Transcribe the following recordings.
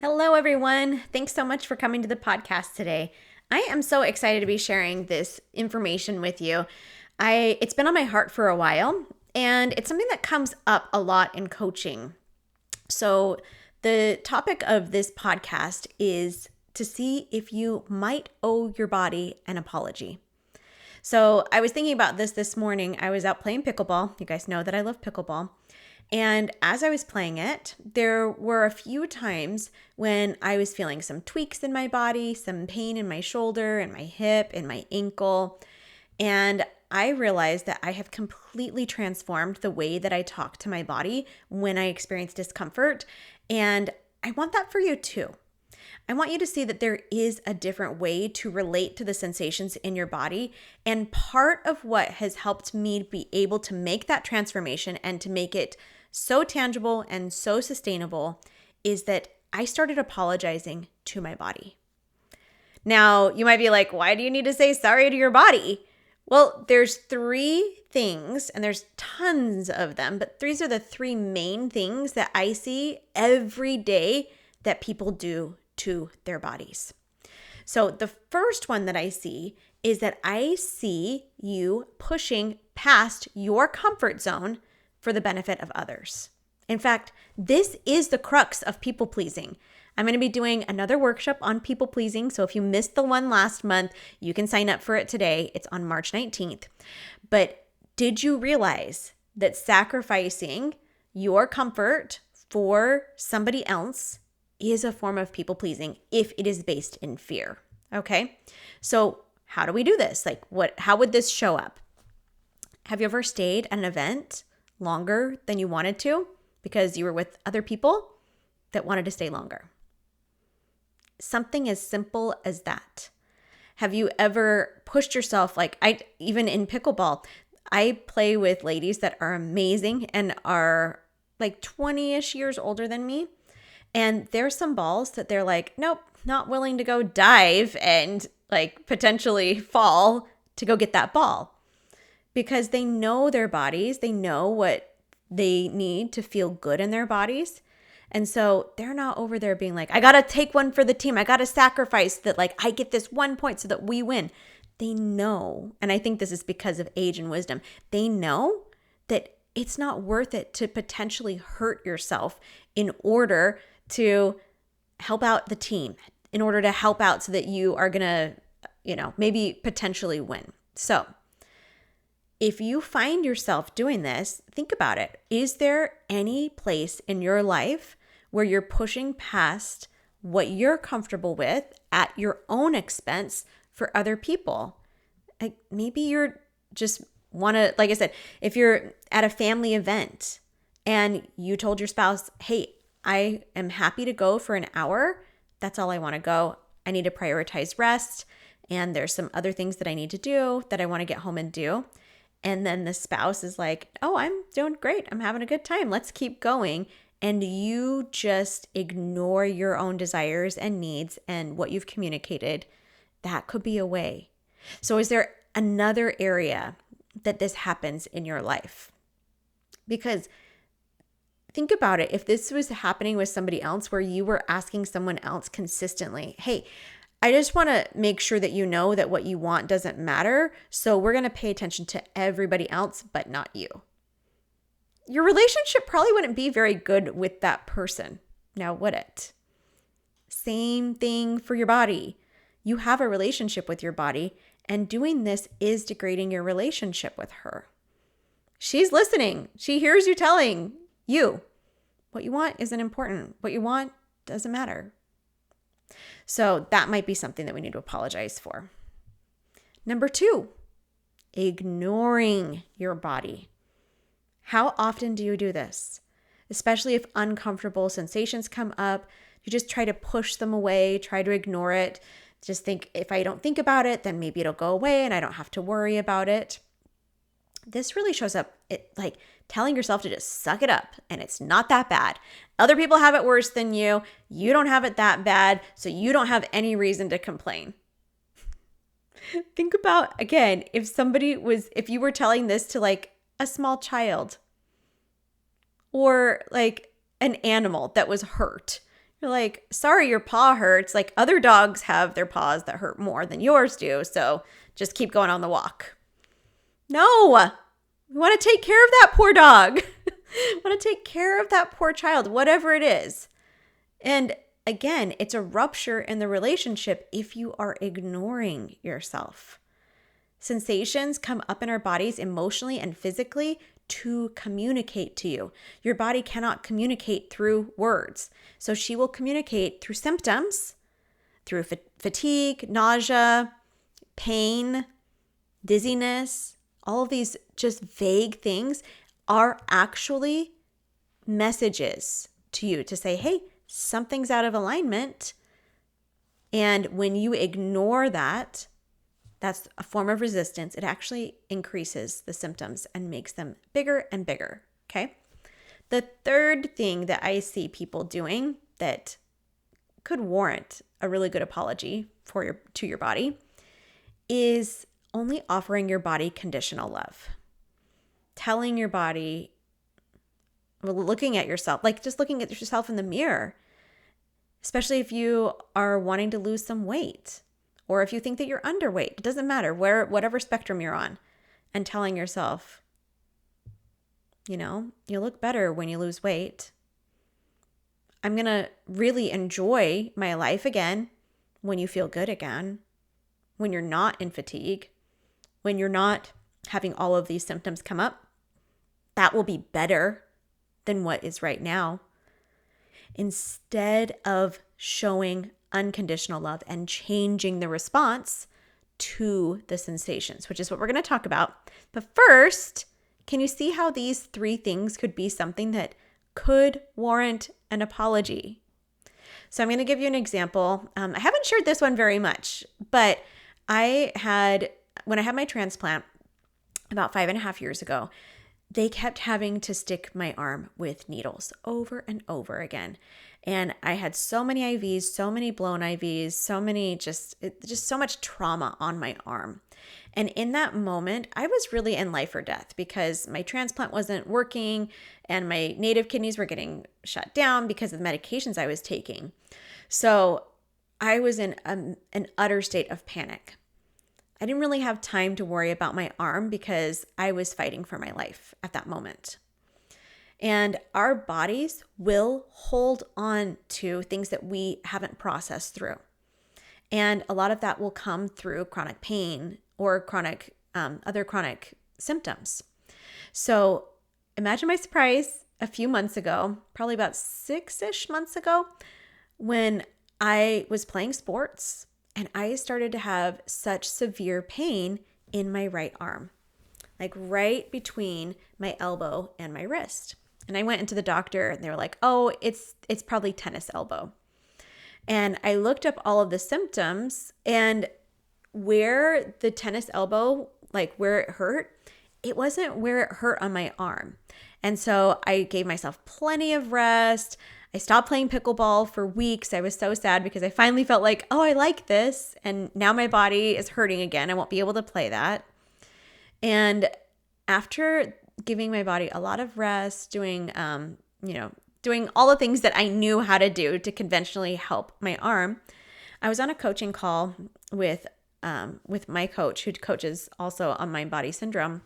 Hello, everyone. Thanks so much for coming to the podcast today. I am so excited to be sharing this information with you. It's been on my heart for a while, and it's something that comes up a lot in coaching. So, the topic of this podcast is to see if you might owe your body an apology. So, I was thinking about this morning. I was out playing pickleball. You guys know that I love pickleball. And as I was playing it, there were a few times when I was feeling some tweaks in my body, some pain in my shoulder and my hip and my ankle. And I realized that I have completely transformed the way that I talk to my body when I experience discomfort. And I want that for you too. I want you to see that there is a different way to relate to the sensations in your body. And part of what has helped me be able to make that transformation and to make it so tangible and so sustainable is that I started apologizing to my body. Now, you might be like, why do you need to say sorry to your body? Well, there's three things, and there's tons of them, but these are the three main things that I see every day that people do to their bodies. So the first one that I see is that I see you pushing past your comfort zone for the benefit of others. In fact, this is the crux of people pleasing. I'm going to be doing another workshop on people pleasing. So if you missed the one last month, you can sign up for it today. It's on March 19th. But did you realize that sacrificing your comfort for somebody else is a form of people pleasing if it is based in fear? Okay. So how do we do this? How would this show up? Have you ever stayed at an event longer than you wanted to because you were with other people that wanted to stay longer? Something as simple as that. Have you ever pushed yourself? Even in pickleball, I play with ladies that are amazing and are like 20-ish years older than me. And there's some balls that they're like, nope, not willing to go dive and potentially fall to go get that ball. Because they know their bodies, they know what they need to feel good in their bodies. And so they're not over there being like, I got to take one for the team. I got to sacrifice that, I get this 1 point so that we win. They know, and I think this is because of age and wisdom, they know that it's not worth it to potentially hurt yourself in order to help out the team, in order to help out so that you are going to, maybe potentially win. So if you find yourself doing this, think about it. Is there any place in your life where you're pushing past what you're comfortable with at your own expense for other people? Maybe you're just want to, like I said, if you're at a family event and you told your spouse, hey, I am happy to go for an hour. That's all I want to go. I need to prioritize rest. And there's some other things that I need to do that I want to get home and do. And then the spouse is like, oh, I'm doing great. I'm having a good time. Let's keep going. And you just ignore your own desires and needs and what you've communicated. That could be a way. So is there another area that this happens in your life? Because think about it. If this was happening with somebody else where you were asking someone else consistently, hey, I just want to make sure that you know that what you want doesn't matter. So we're going to pay attention to everybody else, but not you. Your relationship probably wouldn't be very good with that person. Now, would it? Same thing for your body. You have a relationship with your body, and doing this is degrading your relationship with her. She's listening. She hears you telling you what you want isn't important. What you want doesn't matter. So that might be something that we need to apologize for. Number 2, ignoring your body. How often do you do this? Especially if uncomfortable sensations come up, you just try to push them away, try to ignore it. Just think, if I don't think about it, then maybe it'll go away and I don't have to worry about it. This really shows up like telling yourself to just suck it up and it's not that bad. Other people have it worse than you. You don't have it that bad, so you don't have any reason to complain. Think about, again, if you were telling this to a small child or an animal that was hurt, You're like, sorry, your paw hurts. Like other dogs have their paws that hurt more than yours do. So just keep going on the walk. No, we want to take care of that poor dog. We want to take care of that poor child, whatever it is. And again, it's a rupture in the relationship if you are ignoring yourself. Sensations come up in our bodies emotionally and physically to communicate to you. Your body cannot communicate through words. So she will communicate through symptoms, through fatigue, nausea, pain, dizziness. All of these just vague things are actually messages to you to say, hey, something's out of alignment. And when you ignore that, that's a form of resistance. It actually increases the symptoms and makes them bigger and bigger, okay? The third thing that I see people doing that could warrant a really good apology to your body is only offering your body conditional love. Telling your body, looking at yourself, like just looking at yourself in the mirror, especially if you are wanting to lose some weight. Or if you think that you're underweight, it doesn't matter whatever spectrum you're on, and telling yourself, you look better when you lose weight. I'm going to really enjoy my life again when you feel good again, when you're not in fatigue, when you're not having all of these symptoms come up. That will be better than what is right now. Instead of showing unconditional love and changing the response to the sensations, which is what we're going to talk about. But first, can you see how these three things could be something that could warrant an apology? So I'm going to give you an example. I haven't shared this one very much, but when I had my transplant about 5.5 years ago, they kept having to stick my arm with needles over and over again. And I had so many IVs, so many blown IVs, so many just so much trauma on my arm. And in that moment, I was really in life or death because my transplant wasn't working and my native kidneys were getting shut down because of the medications I was taking. So I was in an utter state of panic. I didn't really have time to worry about my arm because I was fighting for my life at that moment. And our bodies will hold on to things that we haven't processed through. And a lot of that will come through chronic pain or other chronic symptoms. So imagine my surprise a few months ago, probably about 6-ish months ago, when I was playing sports and I started to have such severe pain in my right arm, like right between my elbow and my wrist. And I went into the doctor and they were like, oh, it's probably tennis elbow. And I looked up all of the symptoms, and where the tennis elbow, like where it hurt, it wasn't where it hurt on my arm. And so I gave myself plenty of rest. I stopped playing pickleball for weeks. I was so sad because I finally felt like, oh, I like this. And now my body is hurting again. I won't be able to play that. And after giving my body a lot of rest, doing all the things that I knew how to do to conventionally help my arm, I was on a coaching call with my coach, who coaches also on mind body syndrome.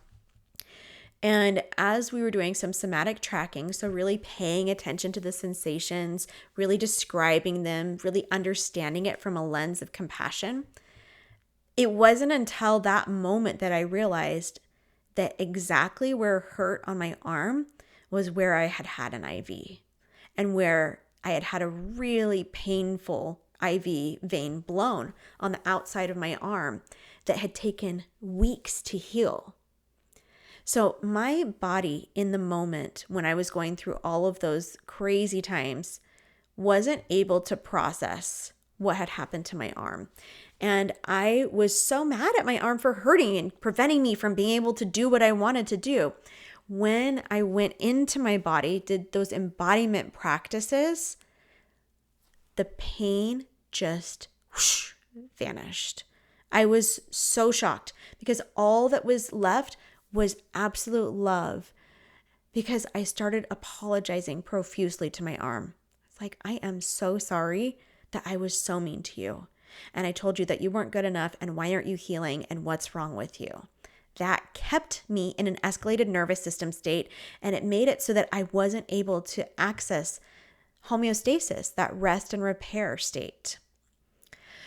And as we were doing some somatic tracking, so really paying attention to the sensations, really describing them, really understanding it from a lens of compassion, it wasn't until that moment that I realized that exactly where it hurt on my arm was where I had had an IV and where I had had a really painful IV vein blown on the outside of my arm that had taken weeks to heal. So my body in the moment when I was going through all of those crazy times wasn't able to process what had happened to my arm. And I was so mad at my arm for hurting and preventing me from being able to do what I wanted to do. When I went into my body, did those embodiment practices, the pain just vanished. I was so shocked because all that was left was absolute love, because I started apologizing profusely to my arm. It's like, I am so sorry that I was so mean to you. And I told you that you weren't good enough and why aren't you healing and what's wrong with you? That kept me in an escalated nervous system state, and it made it so that I wasn't able to access homeostasis, that rest and repair state.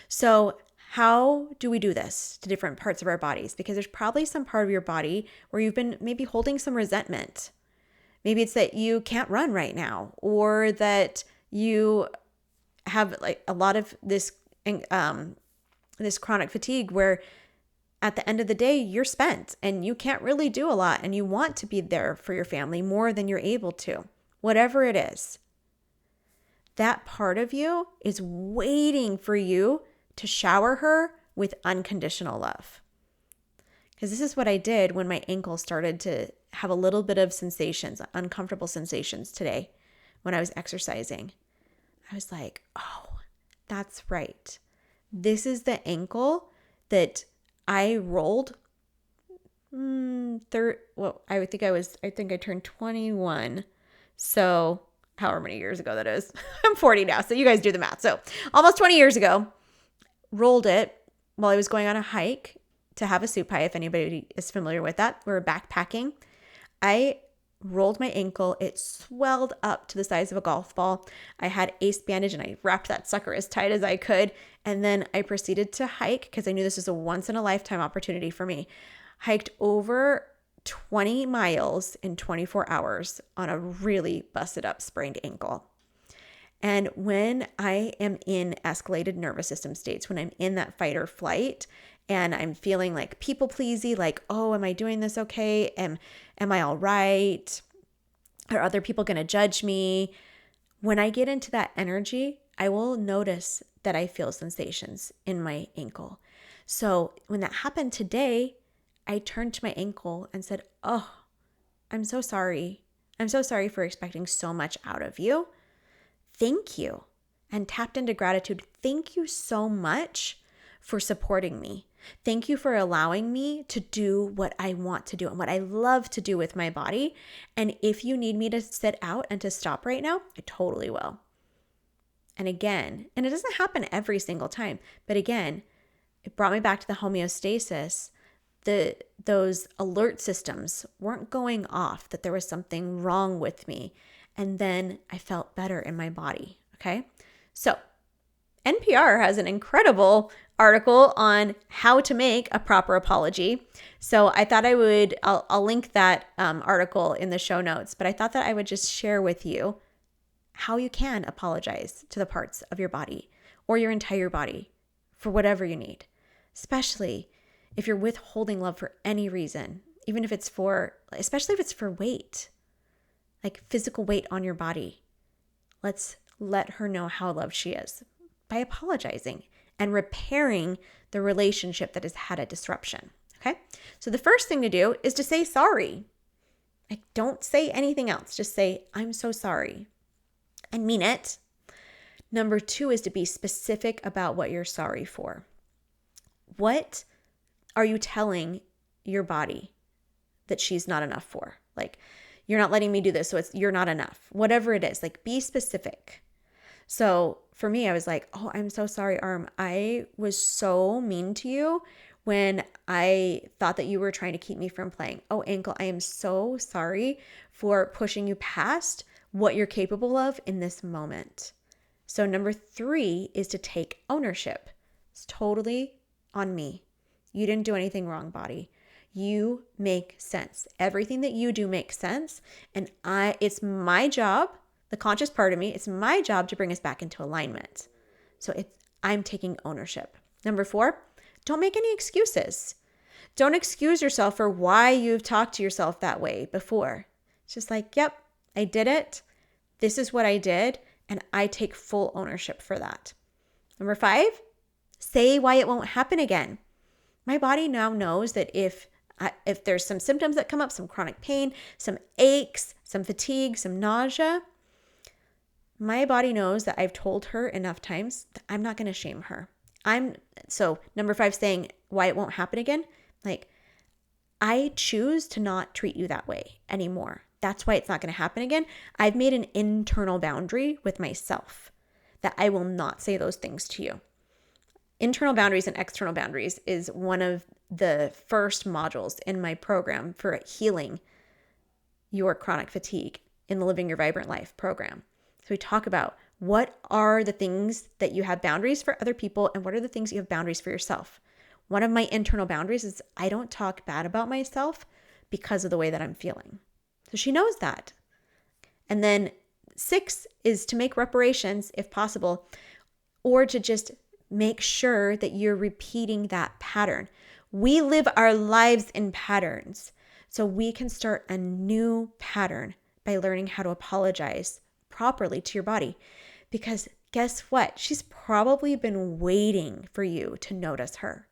So how do we do this to different parts of our bodies? Because there's probably some part of your body where you've been maybe holding some resentment. Maybe it's that you can't run right now, or that you have like a lot of this chronic fatigue where at the end of the day, you're spent and you can't really do a lot and you want to be there for your family more than you're able to. Whatever it is, that part of you is waiting for you to shower her with unconditional love. Because this is what I did when my ankle started to have a little bit of sensations, uncomfortable sensations today when I was exercising. I was like, oh, that's right. This is the ankle that I rolled. I think I turned 21. So however many years ago that is. I'm 40 now, so you guys do the math. So almost 20 years ago, rolled it while I was going on a hike to have a supai, if anybody is familiar with that. We were backpacking. I rolled my ankle. It swelled up to the size of a golf ball. I had ace bandage and I wrapped that sucker as tight as I could. And then I proceeded to hike because I knew this was a once in a lifetime opportunity for me. Hiked over 20 miles in 24 hours on a really busted up sprained ankle. And when I am in escalated nervous system states, when I'm in that fight or flight and I'm feeling like people pleasy, like, oh, am I doing this okay? Am I all right? Are other people going to judge me? When I get into that energy, I will notice that I feel sensations in my ankle. So when that happened today, I turned to my ankle and said, oh, I'm so sorry. I'm so sorry for expecting so much out of you. Thank you. And tapped into gratitude. Thank you so much for supporting me. Thank you for allowing me to do what I want to do and what I love to do with my body. And if you need me to sit out and to stop right now, I totally will. And again, and it doesn't happen every single time, but again, it brought me back to the homeostasis. Those alert systems weren't going off, that there was something wrong with me. And then I felt better in my body. Okay. So NPR has an incredible article on how to make a proper apology. So I thought I'll link that article in the show notes, but I thought that I would just share with you how you can apologize to the parts of your body or your entire body for whatever you need, especially if you're withholding love for any reason, especially if it's for weight, like physical weight on your body. Let's let her know how loved she is by apologizing and repairing the relationship that has had a disruption. Okay. So the first thing to do is to say sorry. Like, don't say anything else. Just say, I'm so sorry, and mean it. Number 2 is to be specific about what you're sorry for. What are you telling your body that she's not enough for? Like, you're not letting me do this, so you're not enough. Whatever it is, like, be specific. So for me, I was like, oh, I'm so sorry, arm. I was so mean to you when I thought that you were trying to keep me from playing. Oh, ankle, I am so sorry for pushing you past what you're capable of in this moment. So number 3 is to take ownership. It's totally on me. You didn't do anything wrong, body. You make sense. Everything that you do makes sense. And it's my job, the conscious part of me, it's my job to bring us back into alignment. So I'm taking ownership. Number 4, don't make any excuses. Don't excuse yourself for why you've talked to yourself that way before. It's just like, yep, I did it. This is what I did. And I take full ownership for that. Number 5, say why it won't happen again. My body now knows that if there's some symptoms that come up, some chronic pain, some aches, some fatigue, some nausea, my body knows that I've told her enough times that I'm not going to shame her. So number 5, saying why it won't happen again. Like, I choose to not treat you that way anymore. That's why it's not going to happen again. I've made an internal boundary with myself that I will not say those things to you. Internal boundaries and external boundaries is one of the first modules in my program for healing your chronic fatigue in the Living Your Vibrant Life program. So we talk about what are the things that you have boundaries for other people and what are the things you have boundaries for yourself. One of my internal boundaries is I don't talk bad about myself because of the way that I'm feeling. So she knows that. And then 6 is to make reparations if possible, or to just make sure that you're repeating that pattern. We live our lives in patterns. So we can start a new pattern by learning how to apologize properly to your body. Because guess what? She's probably been waiting for you to notice her,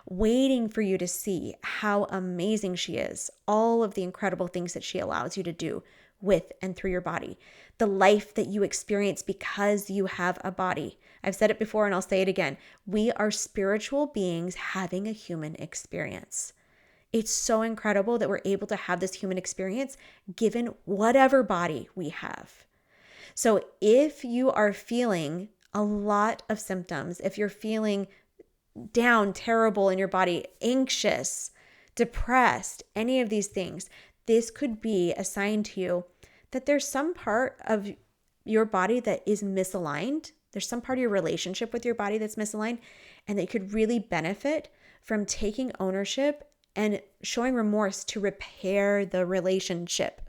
waiting for you to see how amazing she is, all of the incredible things that she allows you to do with and through your body, the life that you experience because you have a body. I've said it before and I'll say it again. We are spiritual beings having a human experience. It's so incredible that we're able to have this human experience given whatever body we have. So if you are feeling a lot of symptoms, if you're feeling down, terrible in your body, anxious, depressed, any of these things, this could be a sign to you that there's some part of your body that is misaligned. There's some part of your relationship with your body that's misaligned, and that you could really benefit from taking ownership and showing remorse to repair the relationship.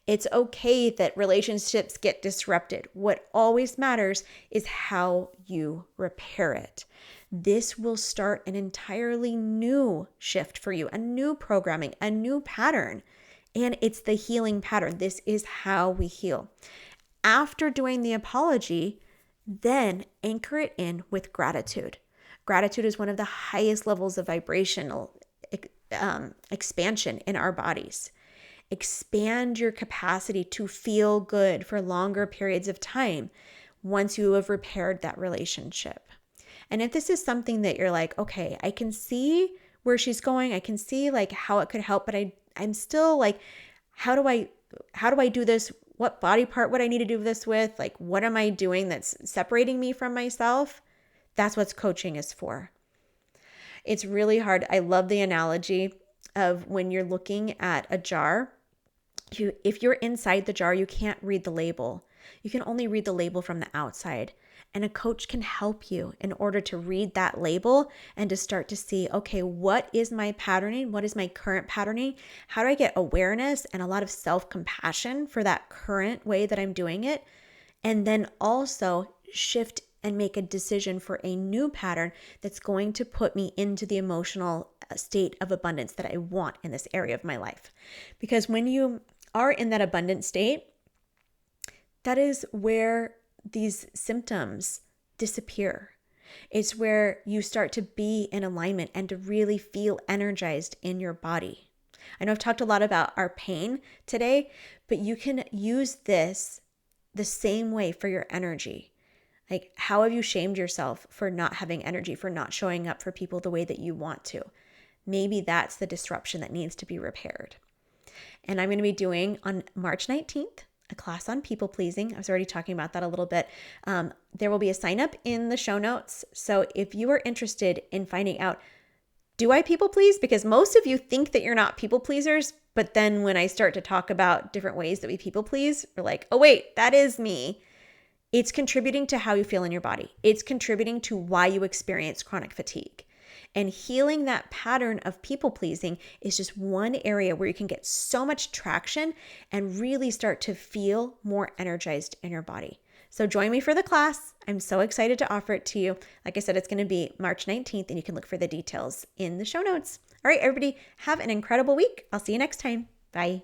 It's okay that relationships get disrupted. What always matters is how you repair it. This will start an entirely new shift for you, a new programming, a new pattern. And it's the healing pattern. This is how we heal. After doing the apology, then anchor it in with gratitude. Gratitude is one of the highest levels of vibrational expansion in our bodies. Expand your capacity to feel good for longer periods of time once you have repaired that relationship. And if this is something that you're like, okay, I can see where she's going, I can see like how it could help, but I'm still like, how do I do this? What body part would I need to do this with? Like, what am I doing that's separating me from myself? That's what coaching is for. It's really hard. I love the analogy of when you're looking at a jar. If you're inside the jar, you can't read the label. You can only read the label from the outside. And a coach can help you in order to read that label and to start to see, okay, what is my patterning? What is my current patterning? How do I get awareness and a lot of self-compassion for that current way that I'm doing it? And then also shift and make a decision for a new pattern that's going to put me into the emotional state of abundance that I want in this area of my life. Because when you are in that abundant state, that is where these symptoms disappear. It's where you start to be in alignment and to really feel energized in your body. I know I've talked a lot about our pain today, but you can use this the same way for your energy. Like, how have you shamed yourself for not having energy, for not showing up for people the way that you want to? Maybe that's the disruption that needs to be repaired. And I'm going to be doing on March 19th, a class on people pleasing. I was already talking about that a little bit. There will be a sign up in the show notes. So if you are interested in finding out, do I people please? Because most of you think that you're not people pleasers. But then when I start to talk about different ways that we people please, you're like, oh, wait, that is me. It's contributing to how you feel in your body. It's contributing to why you experience chronic fatigue. And healing that pattern of people pleasing is just one area where you can get so much traction and really start to feel more energized in your body. So join me for the class. I'm so excited to offer it to you. Like I said, it's going to be March 19th, and you can look for the details in the show notes. All right, everybody, have an incredible week. I'll see you next time. Bye.